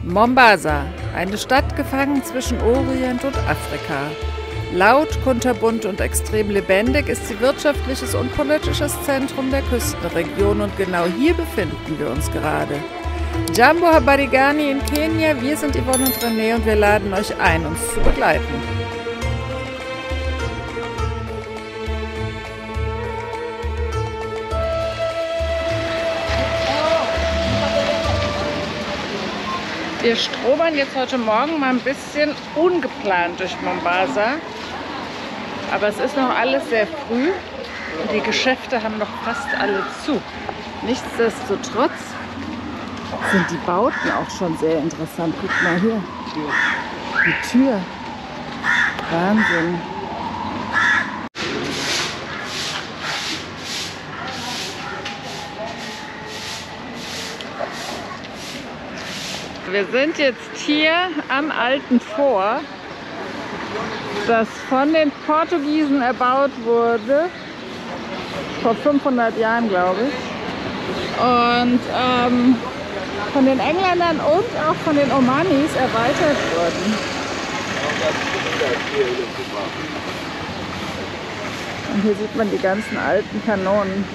Mombasa, eine Stadt gefangen zwischen Orient und Afrika. Laut, kunterbunt und extrem lebendig ist sie wirtschaftliches und politisches Zentrum der Küstenregion und genau hier befinden wir uns gerade. Jambo Habari Gani in Kenia, wir sind Yvonne und René und wir laden euch ein, uns zu begleiten. Wir strobern jetzt heute Morgen mal ein bisschen ungeplant durch Mombasa, aber es ist noch alles sehr früh und die Geschäfte haben noch fast alle zu. Nichtsdestotrotz sind die Bauten auch schon sehr interessant. Guck mal hier, die Tür, Wahnsinn. Wir sind jetzt hier am alten Fort, das von den Portugiesen erbaut wurde, vor 500 Jahren glaube ich, und von den Engländern und auch von den Omanis erweitert wurden. Und hier sieht man die ganzen alten Kanonen.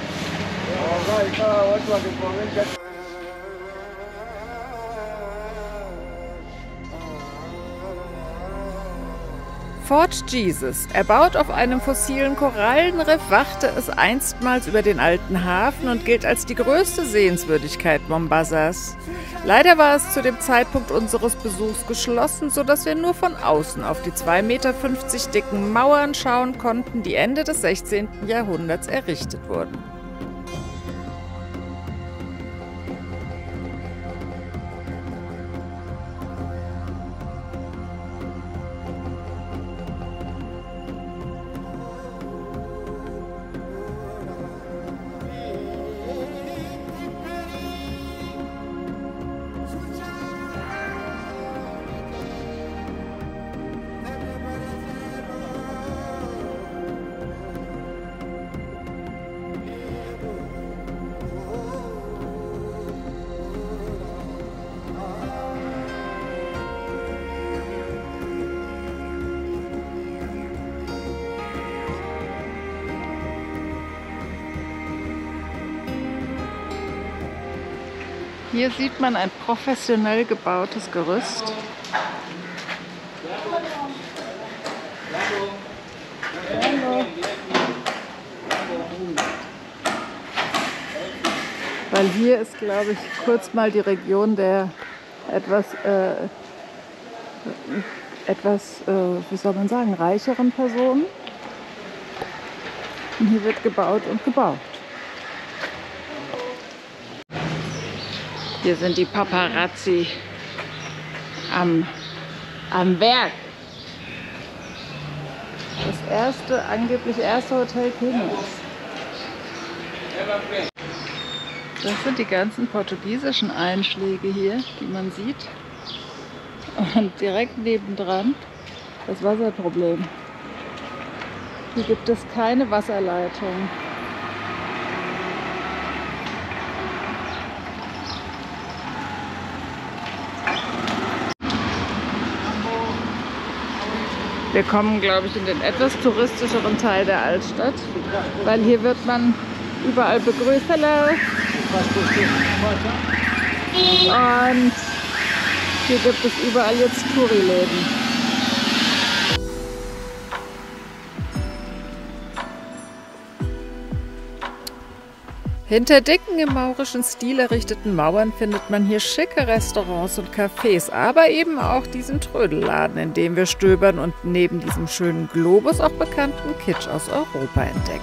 Fort Jesus, erbaut auf einem fossilen Korallenriff, wachte es einstmals über den alten Hafen und gilt als die größte Sehenswürdigkeit Mombasas. Leider war es zu dem Zeitpunkt unseres Besuchs geschlossen, sodass wir nur von außen auf die 2,50 Meter dicken Mauern schauen konnten, die Ende des 16. Jahrhunderts errichtet wurden. Hier sieht man ein professionell gebautes Gerüst. Weil hier ist, glaube ich, kurz mal die Region der wie soll man sagen, reicheren Personen. Und hier wird gebaut und gebaut. Hier sind die Paparazzi am Werk. Das angeblich erste Hotel Kenias. Das sind die ganzen portugiesischen Einschläge hier, die man sieht. Und direkt nebendran das Wasserproblem. Hier gibt es keine Wasserleitung. Wir kommen, glaube ich, in den etwas touristischeren Teil der Altstadt, weil hier wird man überall begrüßt. Hello. Und hier gibt es überall jetzt Touri-Läden. Hinter dicken im maurischen Stil errichteten Mauern findet man hier schicke Restaurants und Cafés, aber eben auch diesen Trödelladen, in dem wir stöbern und neben diesem schönen Globus auch bekannten Kitsch aus Europa entdecken.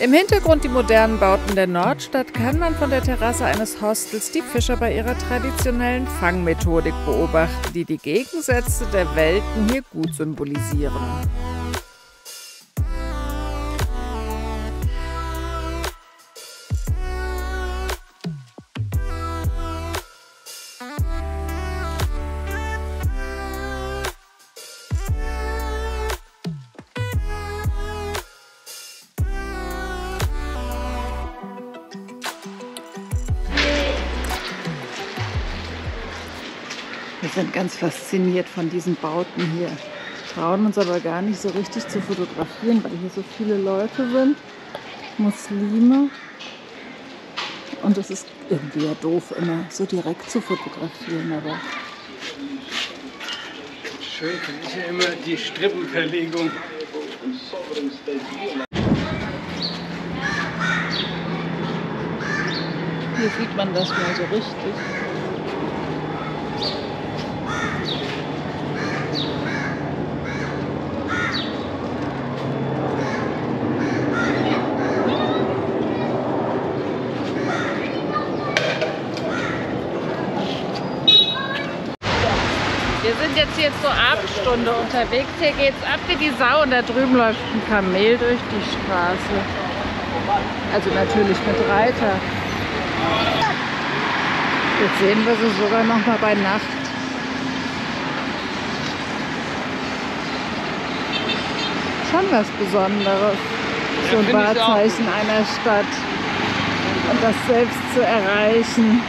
Im Hintergrund die modernen Bauten der Nordstadt kann man von der Terrasse eines Hostels die Fischer bei ihrer traditionellen Fangmethodik beobachten, die die Gegensätze der Welten hier gut symbolisieren. sind ganz fasziniert von diesen Bauten hier. Trauen uns aber gar nicht so richtig zu fotografieren, weil hier so viele Leute sind, Muslime. Und es ist irgendwie ja doof, immer so direkt zu fotografieren. Aber schön finde ich ja immer die Strippenverlegung. hier sieht man das mal so richtig. Wir sind jetzt hier zur Abendstunde unterwegs. Hier geht's ab wie die Sau und da drüben läuft ein Kamel durch die Straße. Also natürlich mit Reiter. Jetzt sehen wir sie sogar noch mal bei Nacht. Schon was Besonderes, so ein Wahrzeichen einer Stadt und das selbst zu erreichen.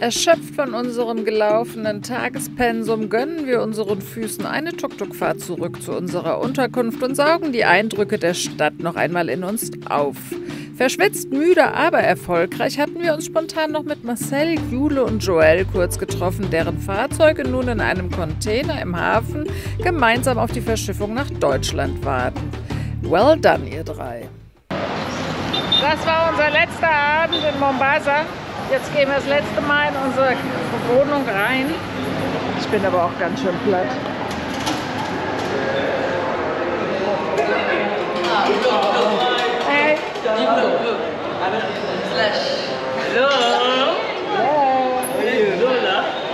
Erschöpft von unserem gelaufenen Tagespensum gönnen wir unseren Füßen eine Tuk-Tuk-Fahrt zurück zu unserer Unterkunft und saugen die Eindrücke der Stadt noch einmal in uns auf. Verschwitzt, müde, aber erfolgreich hatten wir uns spontan noch mit Marcel, Jule und Joel kurz getroffen, deren Fahrzeuge nun in einem Container im Hafen gemeinsam auf die Verschiffung nach Deutschland warten. Well done, ihr drei. Das war unser letzter Abend in Mombasa. Jetzt gehen wir das letzte Mal in unsere Wohnung rein. Ich bin aber auch ganz schön platt. Hey. Hello.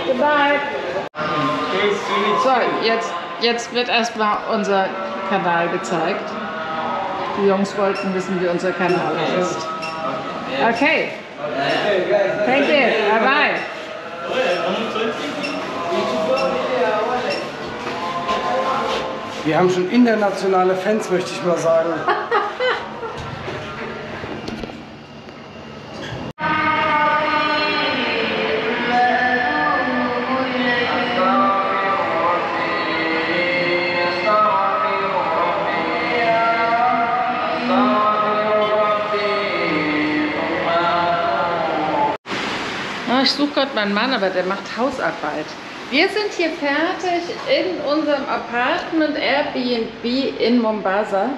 Goodbye. So, jetzt wird erstmal unser Kanal gezeigt. Die Jungs wollten wissen, wie unser Kanal ist. Okay. Thank you. Bye bye. Wir haben schon internationale Fans, möchte ich mal sagen. Ich suche gerade meinen Mann, aber der macht Hausarbeit. Wir sind hier fertig in unserem Apartment Airbnb in Mombasa.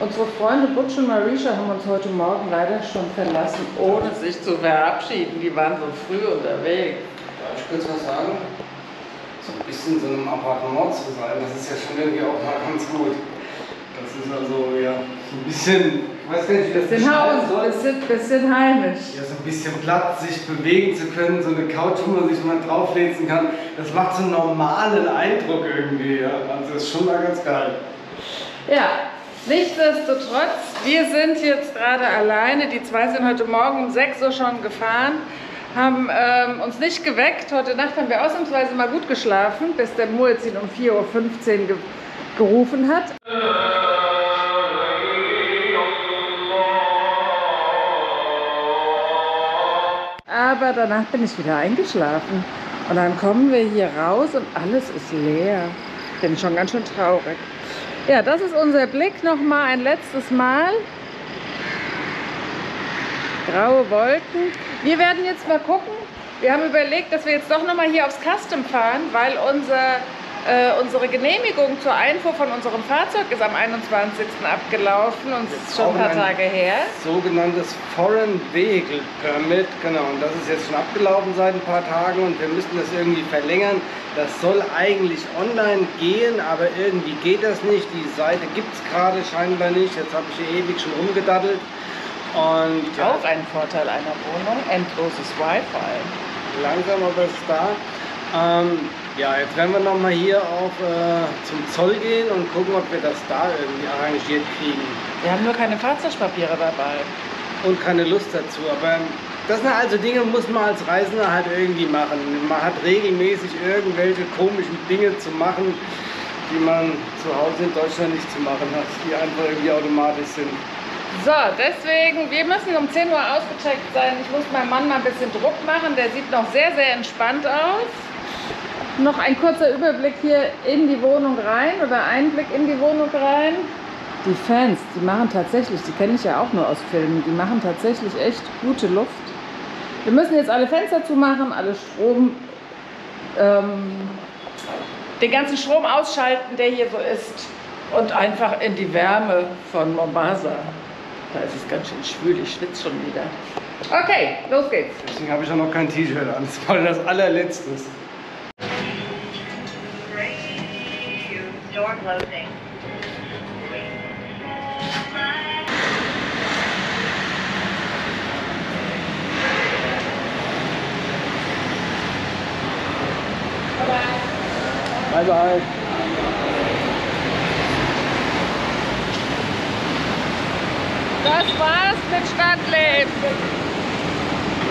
Unsere Freunde Butch und Marisha haben uns heute Morgen leider schon verlassen, ohne sich zu verabschieden. Die waren so früh unterwegs. Darf ich kurz was sagen? So ein bisschen so einem Appartement zu sein, das ist ja schon irgendwie auch mal ganz gut. Das ist also ja so ein bisschen, ich weiß gar nicht, wie das beschreiben soll. Bisschen heimisch. Ja, so ein bisschen Platz, sich bewegen zu können, so eine Couch, wo man sich mal drauflegen kann. Das macht so einen normalen Eindruck irgendwie. Ja. Also das ist schon mal ganz geil. Ja, nichtsdestotrotz, wir sind jetzt gerade alleine. Die zwei sind heute Morgen um 6 Uhr schon gefahren, haben uns nicht geweckt. Heute Nacht haben wir ausnahmsweise mal gut geschlafen, bis der Muezzin um 4:15 Uhr gerufen hat. Aber danach bin ich wieder eingeschlafen. Und dann kommen wir hier raus und alles ist leer. Bin schon ganz schön traurig. Ja, das ist unser Blick nochmal ein letztes Mal. Graue Wolken. Wir werden jetzt mal gucken. Wir haben überlegt, dass wir jetzt doch nochmal hier aufs Custom fahren, weil unsere Genehmigung zur Einfuhr von unserem Fahrzeug ist am 21. abgelaufen und es ist schon ein paar Tage her. Sogenanntes Foreign Vehicle Permit, genau, und das ist jetzt schon abgelaufen seit ein paar Tagen und wir müssen das irgendwie verlängern. Das soll eigentlich online gehen, aber irgendwie geht das nicht. Die Seite gibt es gerade scheinbar nicht. Jetzt habe ich hier ewig schon rumgedattelt. Und auch ein Vorteil einer Wohnung, endloses Wi-Fi. Langsam aber ist da. Ja, jetzt werden wir nochmal hier auch zum Zoll gehen und gucken, ob wir das da irgendwie arrangiert kriegen. Wir haben nur keine Fahrzeugpapiere dabei. Und keine Lust dazu, aber das sind also Dinge, muss man als Reisender halt irgendwie machen. Man hat regelmäßig irgendwelche komischen Dinge zu machen die man zu Hause in Deutschland nicht zu machen hat, die einfach irgendwie automatisch sind. So, deswegen, wir müssen um 10 Uhr ausgecheckt sein. Ich muss meinem Mann mal ein bisschen Druck machen. Der sieht noch sehr, sehr entspannt aus. Noch ein kurzer Überblick hier in die Wohnung rein oder Einblick in die Wohnung rein. Die Fans, die machen tatsächlich, die kenne ich ja auch nur aus Filmen, die machen tatsächlich echt gute Luft. Wir müssen jetzt alle Fenster zumachen, alle Strom, den ganzen Strom ausschalten, der hier so ist, und einfach in die Wärme von Mombasa. Da ist es ganz schön schwül, ich schwitze schon wieder. Okay, los geht's. Deswegen habe ich auch noch kein T-Shirt an, das war das allerletzte. Door closing. Bye bye. Das war's mit Stadtleben.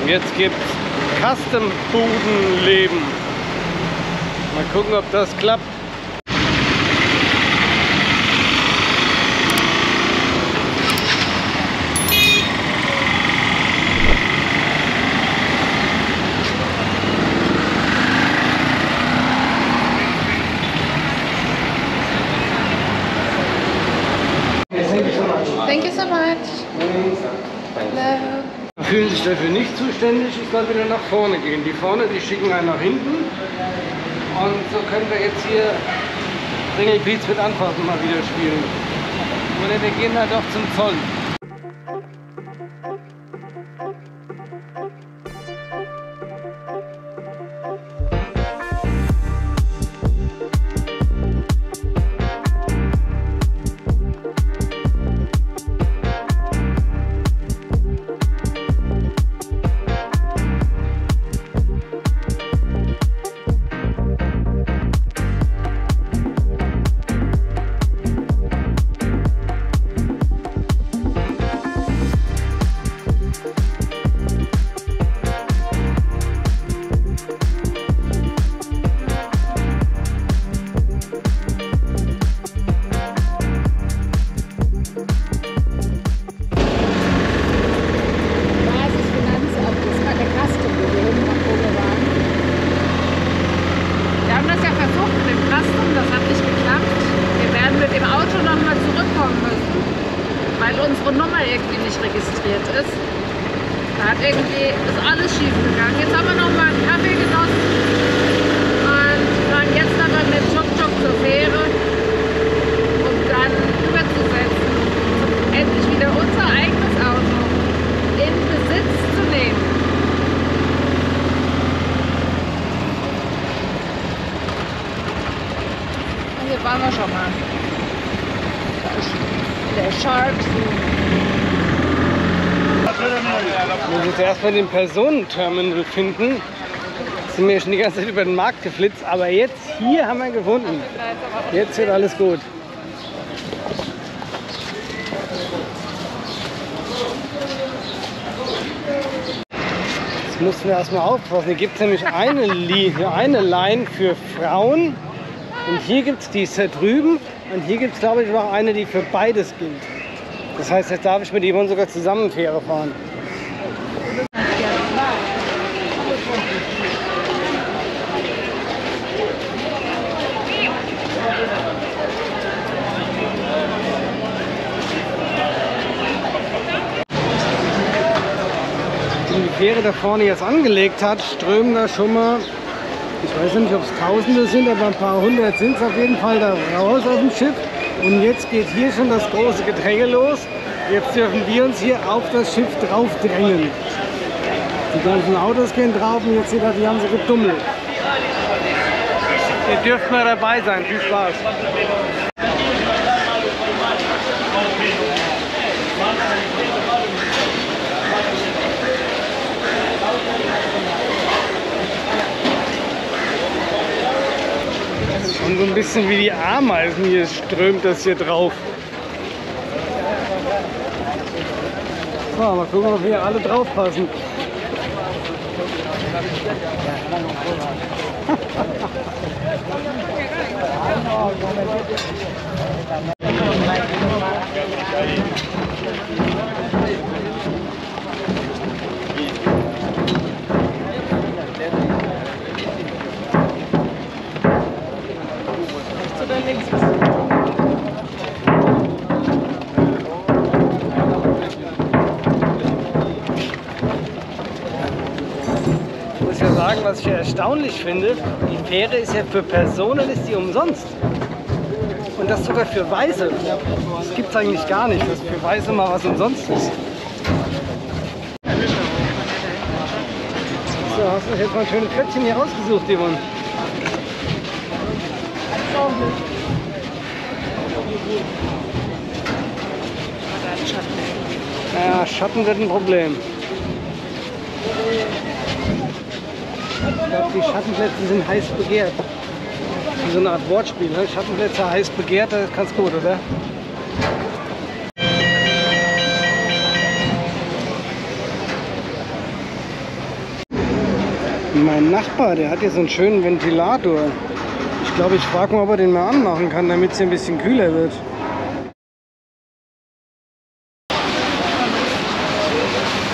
Und jetzt gibt's Custom-Budenleben. Mal gucken, ob das klappt. Thank you so much. Hello. Fühlen sich dafür nicht zuständig, ich soll wieder nach vorne gehen. Die vorne, die schicken einen nach hinten. Und so können wir jetzt hier Ringelpiez mit Anfassen mal wieder spielen. Oder wir gehen halt doch zum Zoll. Unsere Nummer irgendwie nicht registriert ist. Da hat irgendwie ist alles schief gegangen. Jetzt haben wir noch mal einen Kaffee genossen und fahren jetzt aber mit Tuk-Tuk zur Fähre, um dann überzusetzen, endlich wieder unser eigenes Auto in Besitz zu nehmen. Und hier waren wir schon mal. Der Shark. Wir müssen jetzt erstmal den Personenterminal finden. Sind wir schon die ganze Zeit über den Markt geflitzt, aber jetzt hier haben wir ihn gefunden. Jetzt wird alles gut. Jetzt mussten wir erstmal aufpassen. Hier gibt es nämlich eine Line für Frauen. Und hier gibt es die da drüben. Und hier gibt es, glaube ich, auch eine, die für beides gilt. Das heißt, jetzt darf ich mit jemandem sogar zusammen Fähre fahren. Die Fähre da vorne jetzt angelegt hat, strömen da schon mal, ich weiß nicht, ob es Tausende sind, aber ein paar hundert sind es auf jeden Fall da raus aus dem Schiff. Und jetzt geht hier schon das große Gedränge los. Jetzt dürfen wir uns hier auf das Schiff drauf drängen. Die ganzen Autos gehen drauf und jetzt seht ihr, die haben sie getummelt. Ihr dürft mal dabei sein. Viel Spaß. Und so ein bisschen wie die Ameisen hier strömt das hier drauf. So, mal gucken, ob wir alle drauf passen. Ich muss ja sagen, was ich erstaunlich finde, die Fähre ist ja für Personen ist die umsonst. Und das sogar für Weiße. Das gibt es eigentlich gar nicht, dass für Weiße mal was umsonst ist. So, hast du jetzt mal ein schönes Plätzchen hier rausgesucht, Yvonne? Ja, Schatten wird ein Problem. Ich glaube, die Schattenplätze sind heiß begehrt. Wie so eine Art Wortspiel, ne? Schattenplätze heiß begehrt, das ist ganz gut, oder? Mein Nachbar, der hat hier so einen schönen Ventilator. Ich glaube, ich frage mal, ob er den mal anmachen kann, damit es hier ein bisschen kühler wird.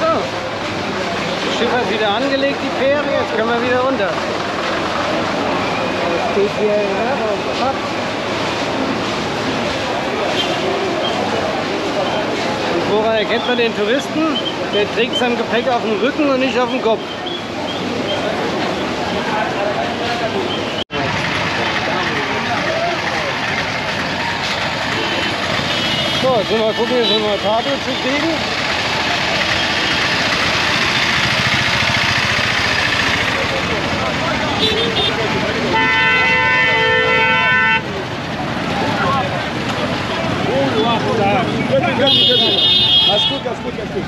So, das Schiff hat wieder angelegt, die Fähre, jetzt können wir wieder runter. Das steht hier auf dem Platz. Und woran erkennt man den Touristen? Der trägt sein Gepäck auf dem Rücken und nicht auf dem Kopf. So, jetzt mal gucken, jetzt mal Tato zu kriegen. Alles gut, alles gut, alles gut.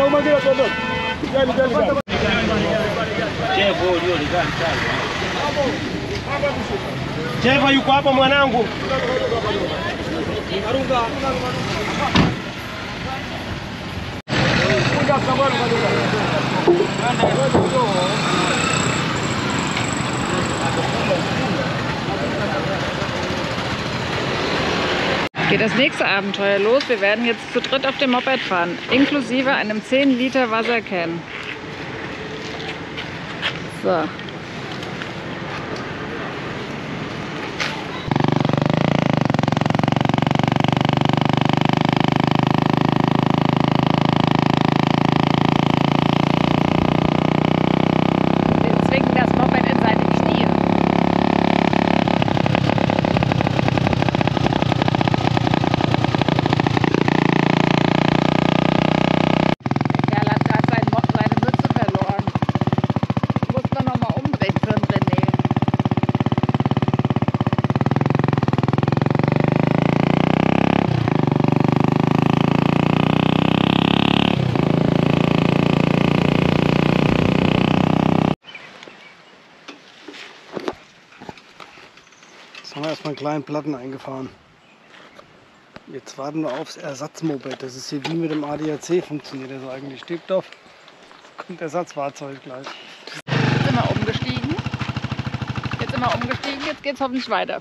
Uma aqui, doutor. Liga. Cheva yuko hapa mwanangu. Geht das nächste Abenteuer los. Wir werden jetzt zu dritt auf dem Moped fahren, inklusive einem 10 Liter Wassercan. So. Jetzt haben wir erstmal einen kleinen Platten eingefahren. Jetzt warten wir aufs Ersatzmoped. Das ist hier wie mit dem ADAC, funktioniert das eigentlich tipptopp. Kommt Ersatzfahrzeug gleich. Jetzt sind wir umgestiegen. Jetzt geht es hoffentlich weiter.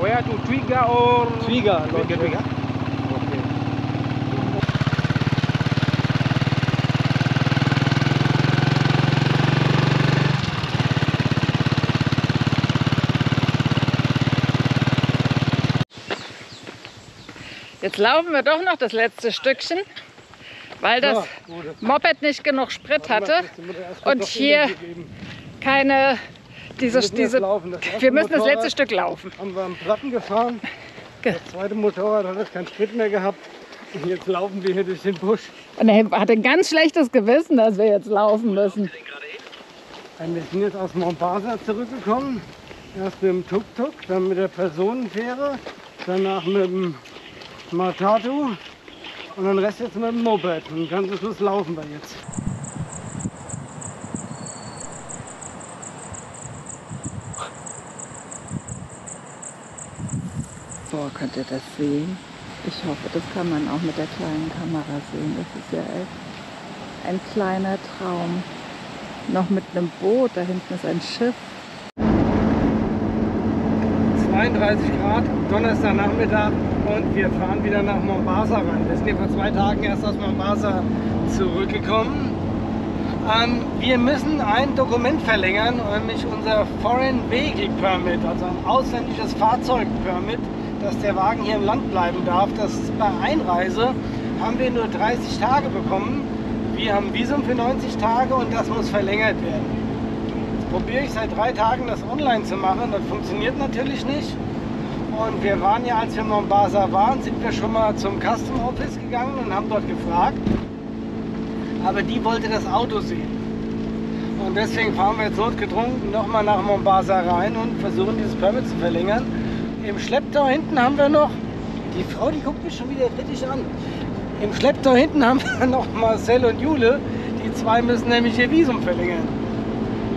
Where to Twiga or Twiga, Leute. Twiga? Jetzt laufen wir doch noch das letzte Stückchen, weil das Moped nicht genug Sprit hatte und hier keine, wir müssen das letzte Stück laufen. Haben wir am Platten gefahren, das zweite Motorrad hat keinen Sprit mehr gehabt und jetzt laufen wir hier durch den Busch. Und er hatte ein ganz schlechtes Gewissen, dass wir jetzt laufen müssen. Wir sind jetzt aus Mombasa zurückgekommen, erst mit dem Tuk-Tuk, dann mit der Personenfähre, danach mit dem Matatu Und den Rest jetzt mit dem Moped. Und ganz zum Schluss laufen wir jetzt. Boah, könnt ihr das sehen? Ich hoffe, das kann man auch mit der kleinen Kamera sehen. Das ist ja echt ein kleiner Traum. Noch mit einem Boot, da hinten ist ein Schiff. 32 Grad, Donnerstagnachmittag und wir fahren wieder nach Mombasa rein. Wir sind hier vor 2 Tagen erst aus Mombasa zurückgekommen. Wir müssen ein Dokument verlängern, nämlich unser Foreign Vehicle Permit, also ein ausländisches Fahrzeugpermit, dass der Wagen hier im Land bleiben darf. Das ist bei Einreise, haben wir nur 30 Tage bekommen. Wir haben Visum für 90 Tage und das muss verlängert werden. Jetzt probiere ich seit 3 Tagen das online zu machen, das funktioniert natürlich nicht. Und wir waren ja, als wir in Mombasa waren, sind wir schon mal zum Custom Office gegangen und haben dort gefragt. Aber die wollte das Auto sehen. Und deswegen fahren wir jetzt notgedrungen nochmal nach Mombasa rein und versuchen dieses Permit zu verlängern. Im Schlepptau hinten haben wir noch, die Frau, die guckt mich schon wieder kritisch an. Im Schlepptau hinten haben wir noch Marcel und Jule. Die 2 müssen nämlich ihr Visum verlängern.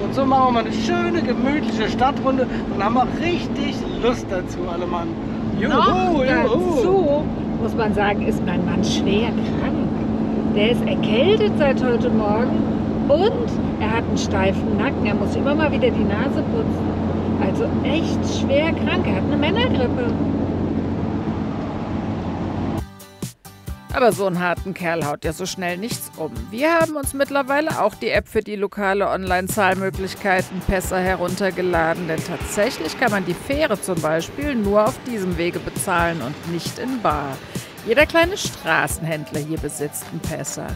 Und so machen wir mal eine schöne, gemütliche Stadtrunde und haben auch richtig Lust dazu, alle Mann. Noch dazu, muss man sagen, ist mein Mann schwer krank. Der ist erkältet seit heute Morgen und er hat einen steifen Nacken. Er muss immer mal wieder die Nase putzen. Also echt schwer krank. Er hat eine Männergrippe. Aber so einen harten Kerl haut ja so schnell nichts um. Wir haben uns mittlerweile auch die App für die lokale Online-Zahlmöglichkeiten Pessa heruntergeladen, denn tatsächlich kann man die Fähre zum Beispiel nur auf diesem Wege bezahlen und nicht in bar. Jeder kleine Straßenhändler hier besitzt einen Pessa.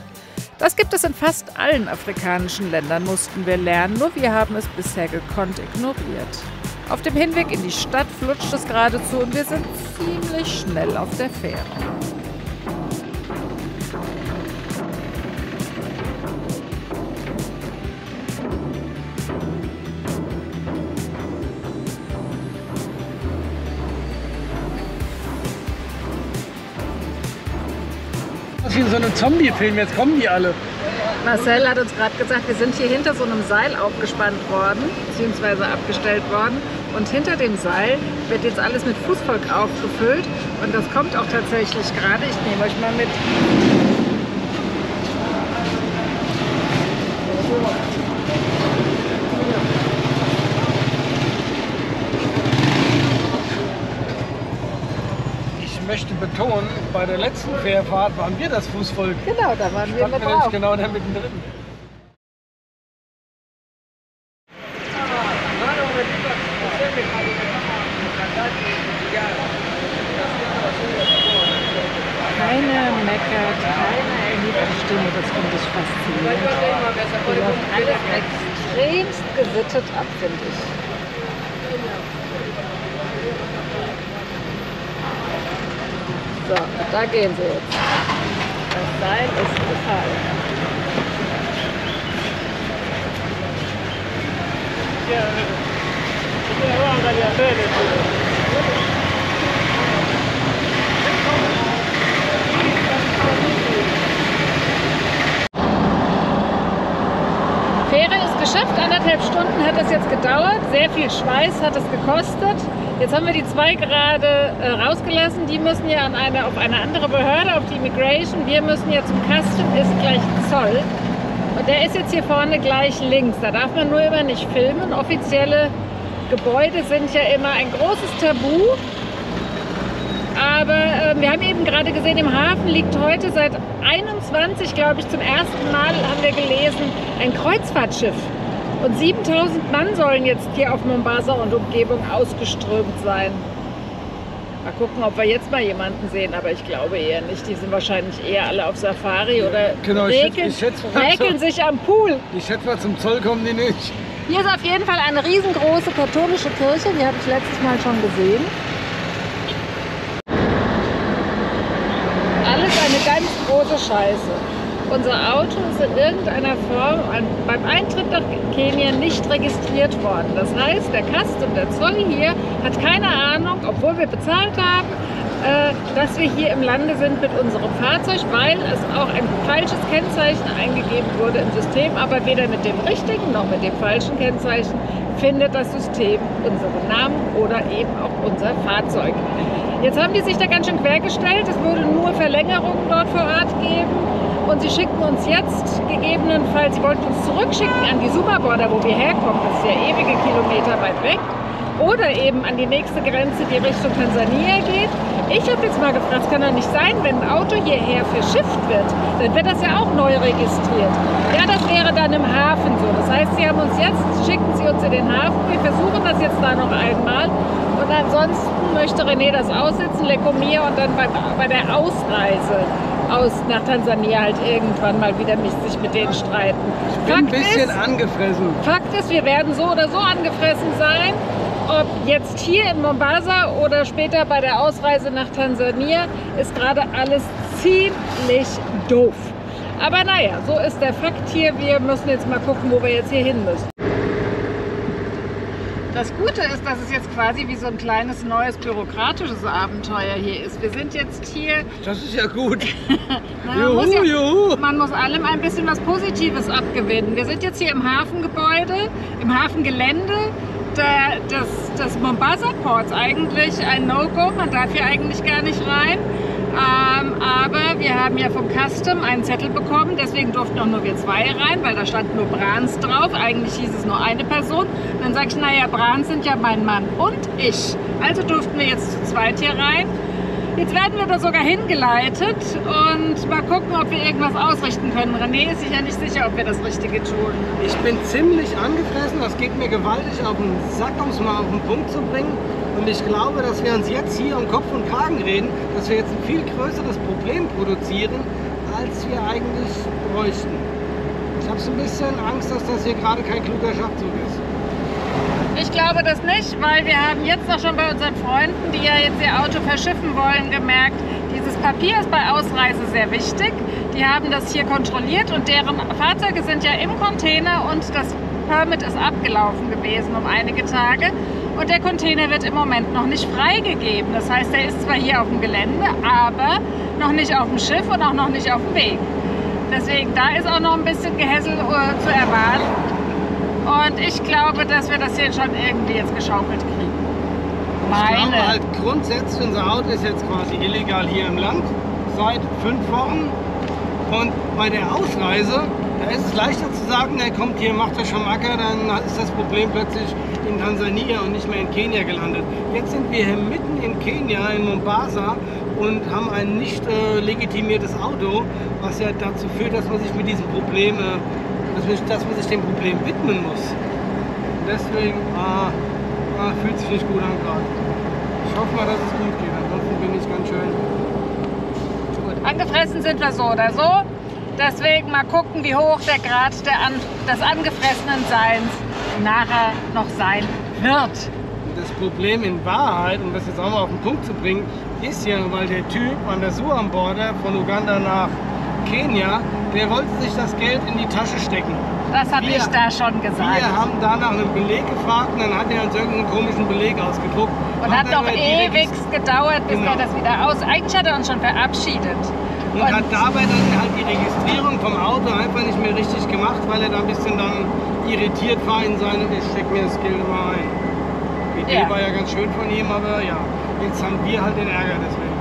Das gibt es in fast allen afrikanischen Ländern, mussten wir lernen, nur wir haben es bisher gekonnt ignoriert. Auf dem Hinweg in die Stadt flutscht es geradezu und wir sind ziemlich schnell auf der Fähre. Das ist wie in so einem Zombie-Film, jetzt kommen die alle. Marcel hat uns gerade gesagt, wir sind hier hinter so einem Seil aufgespannt worden, beziehungsweise abgestellt worden. Und hinter dem Seil wird jetzt alles mit Fußvolk aufgefüllt. Und das kommt auch tatsächlich gerade. Ich nehme euch mal mit. Ich möchte betonen, bei der letzten Fährfahrt waren wir das Fußvolk. Genau, da waren wir mit drauf. Genau da mittendrin. Keiner meckert, keiner erhebt die Stimme, das finde ich faszinierend. Die läuft alles extremst gesittet ab, finde ich. So, da gehen sie jetzt. Das Seil ist gefallen. Fähre ist geschafft, 1,5 Stunden hat es jetzt gedauert, sehr viel Schweiß hat es gekostet. Jetzt haben wir die 2 gerade rausgelassen, die müssen ja auf eine andere Behörde, auf die Immigration. Wir müssen ja zum Custom, ist gleich Zoll. Und der ist jetzt hier vorne gleich links, da darf man nur immer nicht filmen. Offizielle Gebäude sind ja immer ein großes Tabu. Aber wir haben eben gerade gesehen, im Hafen liegt heute seit 21, glaube ich, zum ersten Mal haben wir gelesen, ein Kreuzfahrtschiff. Und 7000 Mann sollen jetzt hier auf Mombasa und Umgebung ausgeströmt sein. Mal gucken, ob wir jetzt mal jemanden sehen, aber ich glaube eher nicht. Die sind wahrscheinlich eher alle auf Safari oder genau, räkeln sich am Pool. Ich schätze mal, zum Zoll kommen die nicht. Hier ist auf jeden Fall eine riesengroße katholische Kirche, die habe ich letztes Mal schon gesehen. Alles eine ganz große Scheiße. unser Auto ist in irgendeiner Form beim Eintritt nach Kenia nicht registriert worden. Das heißt, der Custom, der Zoll hier, hat keine Ahnung, obwohl wir bezahlt haben, dass wir hier im Lande sind mit unserem Fahrzeug, weil es auch ein falsches Kennzeichen eingegeben wurde im System, aber weder mit dem richtigen noch mit dem falschen Kennzeichen findet das System unseren Namen oder eben auch unser Fahrzeug. Jetzt haben die sich da ganz schön quergestellt, es würde nur Verlängerungen dort vor Ort geben und sie schicken uns jetzt gegebenenfalls, sie wollten uns zurückschicken an die Suma-Border, wo wir herkommen, das ist ja ewige Kilometer weit weg, oder eben an die nächste Grenze, die Richtung Tansania geht. Ich habe jetzt mal gefragt, es kann doch nicht sein, wenn ein Auto hierher verschifft wird, dann wird das ja auch neu registriert. Ja, das wäre dann im Hafen so. Das heißt, sie haben uns jetzt, schicken sie uns in den Hafen, wir versuchen das jetzt da noch einmal. Und ansonsten möchte René das aussitzen, Lecomia, und dann bei der Ausreise nach Tansania halt irgendwann mal wieder sich mit denen streiten. Ich bin ein bisschen angefressen. Fakt ist, wir werden so oder so angefressen sein. Ob jetzt hier in Mombasa oder später bei der Ausreise nach Tansania, ist gerade alles ziemlich doof. Aber naja, so ist der Fakt hier. Wir müssen jetzt mal gucken, wo wir jetzt hier hin müssen. Das Gute ist, dass es jetzt quasi wie so ein kleines neues bürokratisches Abenteuer hier ist. Wir sind jetzt hier... Das ist ja gut. Man muss allem ein bisschen was Positives abgewinnen. Wir sind jetzt hier im Hafengebäude, im Hafengelände des Mombasa Ports. Eigentlich ein No-Go, man darf hier eigentlich gar nicht rein. Aber wir haben ja vom Custom einen Zettel bekommen, deswegen durften auch nur wir zwei rein, weil da stand nur Brans drauf. Eigentlich hieß es nur eine Person. Und dann sage ich, naja, Brans sind ja mein Mann und ich. Also durften wir jetzt zu zweit hier rein. Jetzt werden wir da sogar hingeleitet und mal gucken, ob wir irgendwas ausrichten können. René ist sich ja nicht sicher, ob wir das Richtige tun. Ich bin ziemlich angefressen, das geht mir gewaltig auf den Sack, um es mal auf den Punkt zu bringen. Und ich glaube, dass wir uns jetzt hier um Kopf und Kragen reden, dass wir jetzt ein viel größeres Problem produzieren, als wir eigentlich bräuchten. Ich habe so ein bisschen Angst, dass das hier gerade kein kluger Schachzug ist. Ich glaube das nicht, weil wir haben jetzt auch schon bei unseren Freunden, die ja jetzt ihr Auto verschiffen wollen, gemerkt, dieses Papier ist bei Ausreise sehr wichtig. Die haben das hier kontrolliert und deren Fahrzeuge sind ja im Container und das Permit ist abgelaufen gewesen um einige Tage. Und der Container wird im Moment noch nicht freigegeben. Das heißt, er ist zwar hier auf dem Gelände, aber noch nicht auf dem Schiff und auch noch nicht auf dem Weg. Deswegen, da ist auch noch ein bisschen Gehässel zu erwarten. Und ich glaube, dass wir das hier schon irgendwie jetzt geschaukelt kriegen. Ich glaube halt grundsätzlich, unser Auto ist jetzt quasi illegal hier im Land seit 5 Wochen. Und bei der Ausreise, da ist es leichter zu sagen, er kommt hier, macht er schon Acker, dann ist das Problem plötzlich in Tansania und nicht mehr in Kenia gelandet. Jetzt sind wir hier mitten in Kenia, in Mombasa, und haben ein nicht legitimiertes Auto, was ja dazu führt, dass man sich mit diesem Problem, dass man sich dem Problem widmen muss. Deswegen fühlt sich nicht gut an gerade. Ich hoffe mal, dass es gut geht, ansonsten bin ich ganz schön. Gut, angefressen sind wir so oder so. Deswegen mal gucken, wie hoch der Grad des angefressenen Seins nachher noch sein wird. Das Problem in Wahrheit, um das jetzt auch mal auf den Punkt zu bringen, ist ja, weil der Typ an der Suam-Border von Uganda nach Kenia, der wollte sich das Geld in die Tasche stecken. Das habe ich da schon gesagt. Wir haben da nach einem Beleg gefragt und dann hat er uns irgendeinen komischen Beleg ausgedruckt. Und hat noch ewig gedauert, bis er das wieder Eigentlich hat er uns schon verabschiedet. Und hat dabei dann halt die Registrierung vom Auto einfach nicht mehr richtig gemacht, weil er da ein bisschen dann irritiert war in seinem, ich steck mir das Geld immer ein. Die Idee war ja ganz schön von ihm, aber ja, jetzt haben wir halt den Ärger deswegen.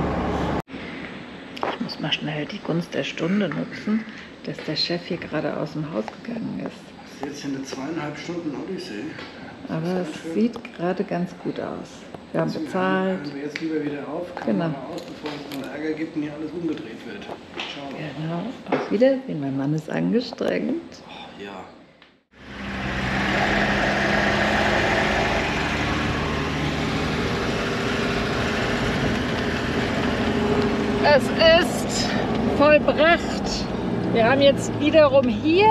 Ich muss mal schnell die Gunst der Stunde nutzen, dass der Chef hier gerade aus dem Haus gegangen ist. Das ist jetzt eine 2,5 Stunden Odyssee. Aber es sieht gerade ganz gut aus. Wir haben bezahlt. Hören wir jetzt lieber wieder auf, genau. Aus, bevor es mal Ärger gibt und hier alles umgedreht wird. Ciao. Genau, auf Wiedersehen. Mein Mann ist angestrengt. Oh, ja. Es ist vollbracht. Wir haben jetzt wiederum hier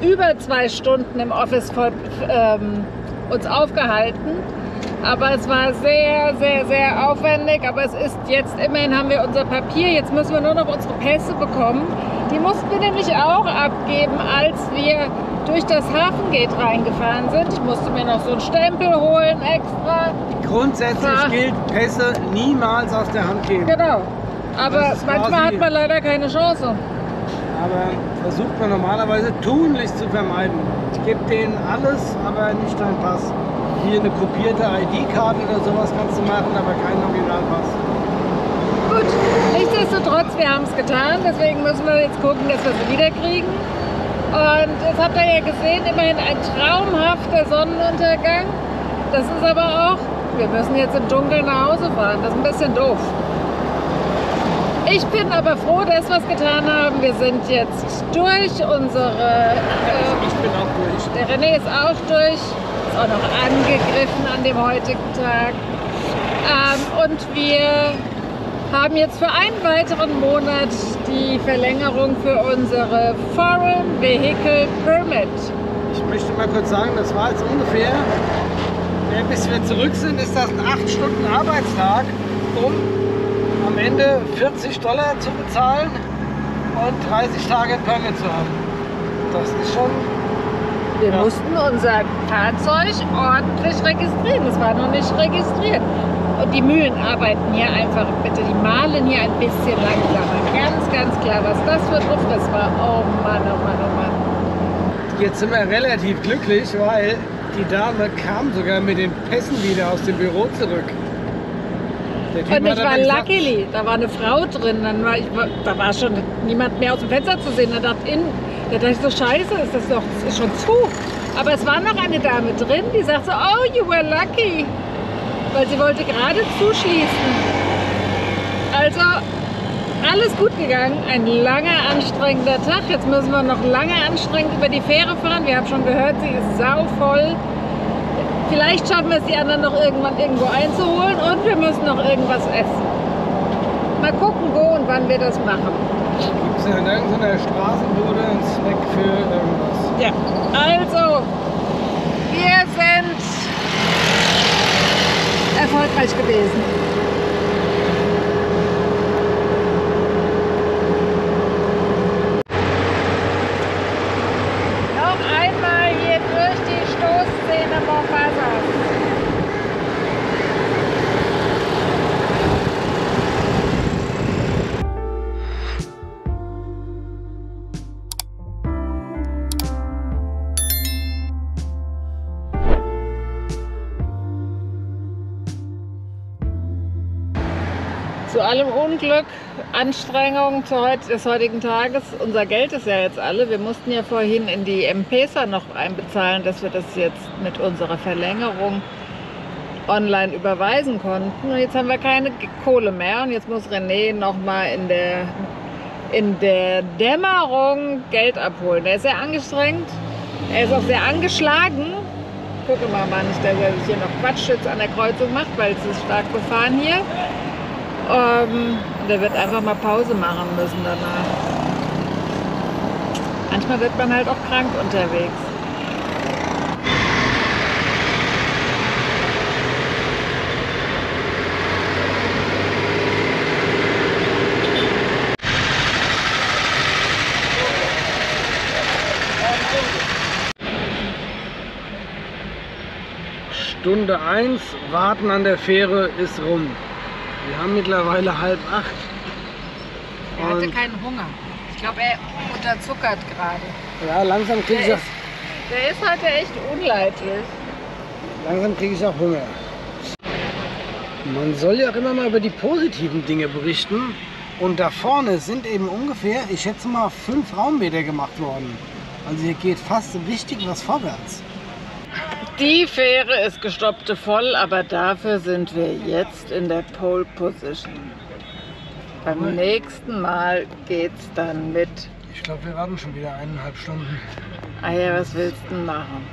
über 2 Stunden im Office uns aufgehalten. Aber es war sehr, sehr, sehr aufwendig. Aber es ist jetzt, immerhin haben wir unser Papier. Jetzt müssen wir nur noch unsere Pässe bekommen. Die mussten wir nämlich auch abgeben, als wir durch das Hafengate reingefahren sind. Ich musste mir noch so einen Stempel holen extra. Grundsätzlich gilt, Pässe niemals aus der Hand geben. Genau. Aber manchmal hat man leider keine Chance. Aber versucht man normalerweise tunlichst zu vermeiden. Ich gebe denen alles, aber nicht deinen Pass. Hier eine kopierte ID-Karte oder sowas kannst du machen, aber keinen Originalpass. Gut, nichtsdestotrotz, wir haben es getan. Deswegen müssen wir jetzt gucken, dass wir sie wieder kriegen. Und jetzt habt ihr ja gesehen, immerhin ein traumhafter Sonnenuntergang. Das ist aber auch, wir müssen jetzt im Dunkeln nach Hause fahren. Das ist ein bisschen doof. Ich bin aber froh, dass wir es getan haben. Wir sind jetzt durch unsere... ich bin auch durch. Der René ist auch durch. Ist auch noch angegriffen an dem heutigen Tag. Und wir haben jetzt für einen weiteren Monat die Verlängerung für unsere Foreign Vehicle Permit. Ich möchte mal kurz sagen, das war jetzt ungefähr, bis wir zurück sind, ist das ein 8 Stunden Arbeitstag, um am Ende $40 zu bezahlen und 30 Tage ein Permit zu haben. Das ist schon... Wir mussten unser Fahrzeug ordentlich registrieren. Es war noch nicht registriert. Und die Mühlen arbeiten hier einfach, bitte, die mahlen hier ein bisschen langsamer. Ganz, ganz klar, was das für Druckfriss war. Oh Mann, oh Mann, oh Mann. Jetzt sind wir relativ glücklich, weil die Dame kam sogar mit den Pässen wieder aus dem Büro zurück. Und ich war luckily, da war eine Frau drin, da war schon niemand mehr aus dem Fenster zu sehen. Da dachte ich so, scheiße, das ist schon zu. Aber es war noch eine Dame drin, die sagte, oh, you were lucky. Weil sie wollte gerade zuschließen. Also, alles gut gegangen. Ein langer, anstrengender Tag. Jetzt müssen wir noch lange anstrengend über die Fähre fahren. Wir haben schon gehört, sie ist sauvoll. Vielleicht schaffen wir es, die anderen noch irgendwann irgendwo einzuholen. Und wir müssen noch irgendwas essen. Mal gucken, wo und wann wir das machen. Gibt es in irgendeiner Straßenbude einen Snack für irgendwas? Ja, also, wir sind erfolgreich gewesen. Noch einmal hier durch die Stoßzähne Mombasas. Zu allem Unglück, Anstrengung des heutigen Tages, unser Geld ist ja jetzt alle. Wir mussten ja vorhin in die M-Pesa noch einbezahlen, dass wir das jetzt mit unserer Verlängerung online überweisen konnten. Und jetzt haben wir keine Kohle mehr und jetzt muss René noch mal in der Dämmerung Geld abholen. Er ist sehr angestrengt, er ist auch sehr angeschlagen. Gucken wir mal nicht, dass er sich hier noch Quatsch jetzt an der Kreuzung macht, weil es ist stark befahren hier. Der wird einfach mal Pause machen müssen danach. Manchmal wird man halt auch krank unterwegs. Stunde 1, Warten an der Fähre ist rum. Wir haben mittlerweile 7:30. Er hatte keinen Hunger. Ich glaube, er unterzuckert gerade. Ja, langsam kriege ich auch... Der ist heute echt unleidlich. Langsam kriege ich auch Hunger. Man soll ja auch immer mal über die positiven Dinge berichten. Und da vorne sind eben ungefähr, ich schätze mal, 5 Raummeter gemacht worden. Also hier geht fast richtig was vorwärts. Die Fähre ist gestoppt voll, aber dafür sind wir jetzt in der Pole Position. Beim nächsten Mal geht's dann mit. Ich glaube, wir warten schon wieder 1,5 Stunden. Ah ja, was willst du denn machen?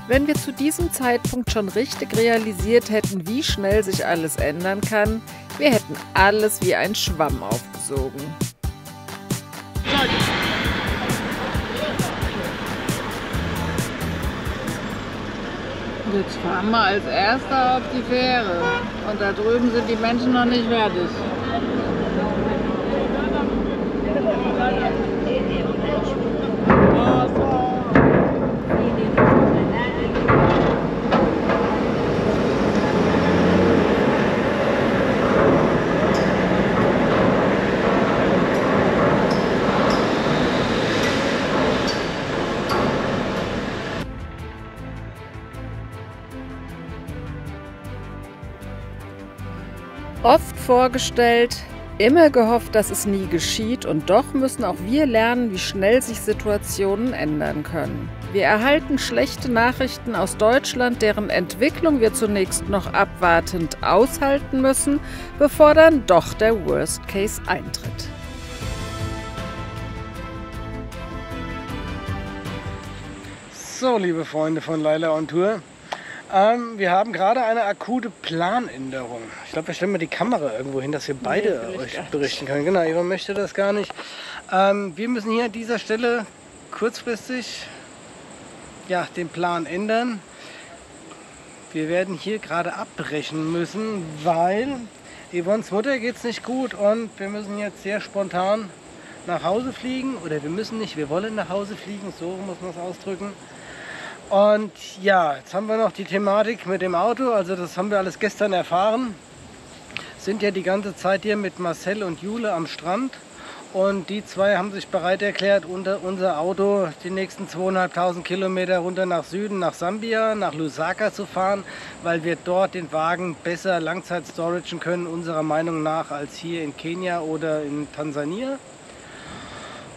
Wenn wir zu diesem Zeitpunkt schon richtig realisiert hätten, wie schnell sich alles ändern kann, wir hätten alles wie ein Schwamm aufgesogen. Jetzt fahren wir als Erster auf die Fähre. Und da drüben sind die Menschen noch nicht fertig. Oft vorgestellt, immer gehofft, dass es nie geschieht, und doch müssen auch wir lernen, wie schnell sich Situationen ändern können. Wir erhalten schlechte Nachrichten aus Deutschland, deren Entwicklung wir zunächst noch abwartend aushalten müssen, bevor dann doch der Worst Case eintritt. So, liebe Freunde von Laila on Tour. Wir haben gerade eine akute Planänderung. Ich glaube, wir stellen mal die Kamera irgendwo hin, dass wir beide euch berichten können. Genau, Eva möchte das gar nicht. Wir müssen hier an dieser Stelle kurzfristig den Plan ändern. Wir werden hier gerade abbrechen müssen, weil Yvonnes Mutter geht es nicht gut und wir müssen jetzt sehr spontan nach Hause fliegen. Oder wir müssen nicht, wir wollen nach Hause fliegen, so muss man es ausdrücken. Und ja, jetzt haben wir noch die Thematik mit dem Auto, also das haben wir alles gestern erfahren. Sind ja die ganze Zeit hier mit Marcel und Jule am Strand und die zwei haben sich bereit erklärt, unser Auto die nächsten 2.500 Kilometer runter nach Süden, nach Sambia, nach Lusaka zu fahren, weil wir dort den Wagen besser Langzeit-storagen können, unserer Meinung nach, als hier in Kenia oder in Tansania.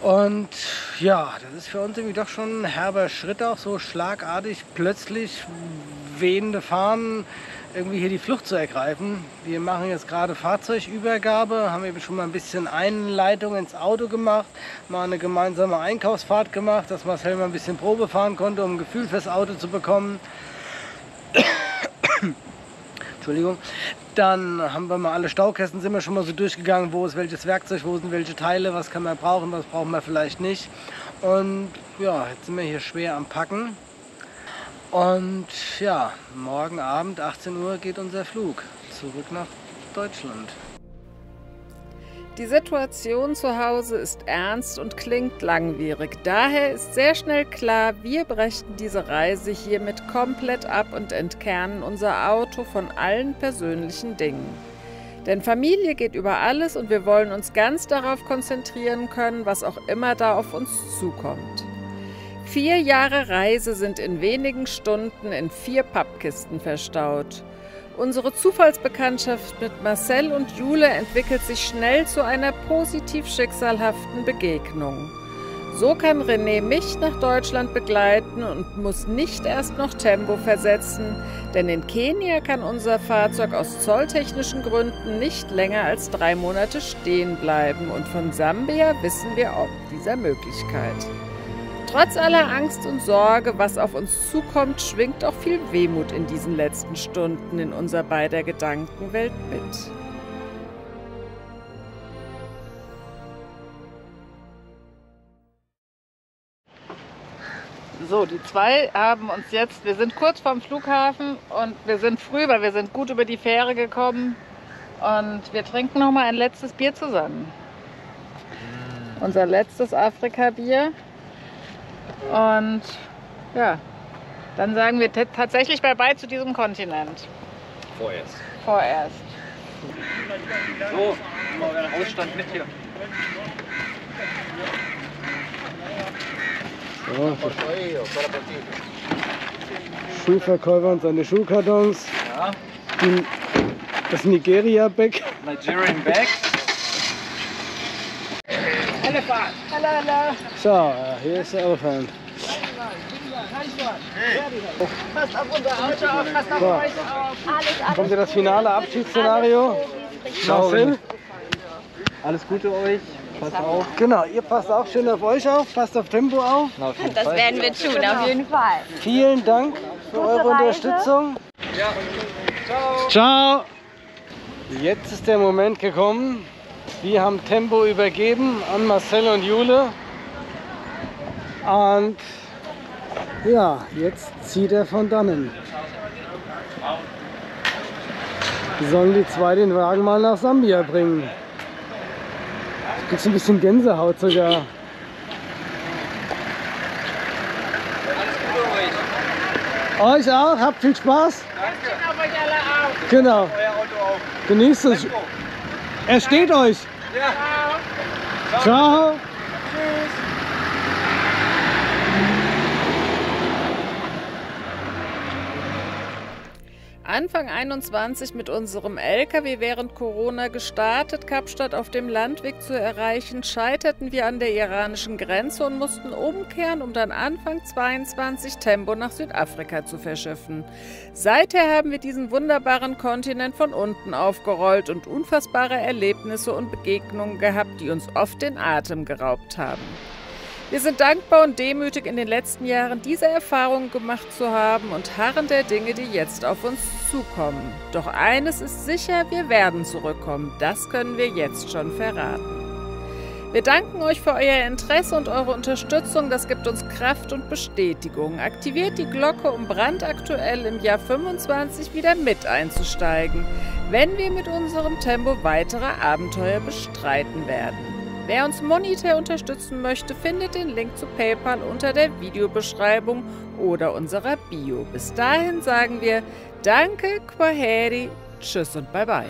Und ja, das ist für uns irgendwie doch schon ein herber Schritt, auch so schlagartig plötzlich wehende Fahnen irgendwie hier die Flucht zu ergreifen. Wir machen jetzt gerade Fahrzeugübergabe, haben eben schon mal ein bisschen Einleitung ins Auto gemacht, mal eine gemeinsame Einkaufsfahrt gemacht, dass Marcel mal ein bisschen Probe fahren konnte, um ein Gefühl fürs Auto zu bekommen. Entschuldigung. Dann haben wir mal alle Staukästen, sind wir schon mal so durchgegangen, wo ist welches Werkzeug, wo sind welche Teile, was kann man brauchen, was brauchen wir vielleicht nicht. Und ja, jetzt sind wir hier schwer am Packen. Und ja, morgen Abend 18 Uhr geht unser Flug zurück nach Deutschland. Die Situation zu Hause ist ernst und klingt langwierig. Daher ist sehr schnell klar, wir brechen diese Reise hiermit komplett ab und entkernen unser Auto von allen persönlichen Dingen. Denn Familie geht über alles und wir wollen uns ganz darauf konzentrieren können, was auch immer da auf uns zukommt. 4 Jahre Reise sind in wenigen Stunden in 4 Pappkisten verstaut. Unsere Zufallsbekanntschaft mit Marcel und Jule entwickelt sich schnell zu einer positiv schicksalhaften Begegnung. So kann René mich nach Deutschland begleiten und muss nicht erst noch Tempo versetzen, denn in Kenia kann unser Fahrzeug aus zolltechnischen Gründen nicht länger als 3 Monate stehen bleiben und von Sambia wissen wir ob dieser Möglichkeit. Trotz aller Angst und Sorge, was auf uns zukommt, schwingt auch viel Wehmut in diesen letzten Stunden in unser beider Gedankenwelt mit. So, die zwei haben uns jetzt, wir sind kurz vorm Flughafen und wir sind früh, weil wir sind gut über die Fähre gekommen und wir trinken noch mal ein letztes Bier zusammen. Unser letztes Afrika-Bier. Und ja, dann sagen wir tatsächlich Bye-bye zu diesem Kontinent. Vorerst. So, mal einen Ausstand mit hier. So, Schuhverkäufer und seine Schuhkartons. Ja. Das Nigeria-Bag. Nigerian Bag. Elephant. Hallo. So, hier ist der Elefant. Passt auf unser Auto auf, passt auf euch auf. Kommt ihr das finale Abschiedsszenario? Marcel? Alles Gute euch. Passt auf. Genau, ihr passt auch schön auf euch auf, passt auf Tempo auf. Das werden wir tun, auf jeden Fall. Vielen Dank für eure Unterstützung. Ja. Ciao. Ciao. Jetzt ist der Moment gekommen. Wir haben Tempo übergeben an Marcel und Jule. Und ja, jetzt zieht er von dannen. sollen die zwei den Wagen mal nach Sambia bringen. Es gibt ein bisschen Gänsehaut sogar. Euch auch, habt viel Spaß. Genau. Genießt es. Er steht euch. Ciao. Anfang 21 mit unserem LKW während Corona gestartet, Kapstadt auf dem Landweg zu erreichen, scheiterten wir an der iranischen Grenze und mussten umkehren, um dann Anfang 22 Tembo nach Südafrika zu verschiffen. Seither haben wir diesen wunderbaren Kontinent von unten aufgerollt und unfassbare Erlebnisse und Begegnungen gehabt, die uns oft den Atem geraubt haben. Wir sind dankbar und demütig, in den letzten Jahren diese Erfahrungen gemacht zu haben und harren der Dinge, die jetzt auf uns zukommen. Doch eines ist sicher, wir werden zurückkommen. Das können wir jetzt schon verraten. Wir danken euch für euer Interesse und eure Unterstützung. Das gibt uns Kraft und Bestätigung. Aktiviert die Glocke, um brandaktuell im Jahr 25 wieder mit einzusteigen, wenn wir mit unserem Tempo weitere Abenteuer bestreiten werden. Wer uns monetär unterstützen möchte, findet den Link zu PayPal unter der Videobeschreibung oder unserer Bio. Bis dahin sagen wir Danke, Kwaheri, Tschüss und Bye-bye.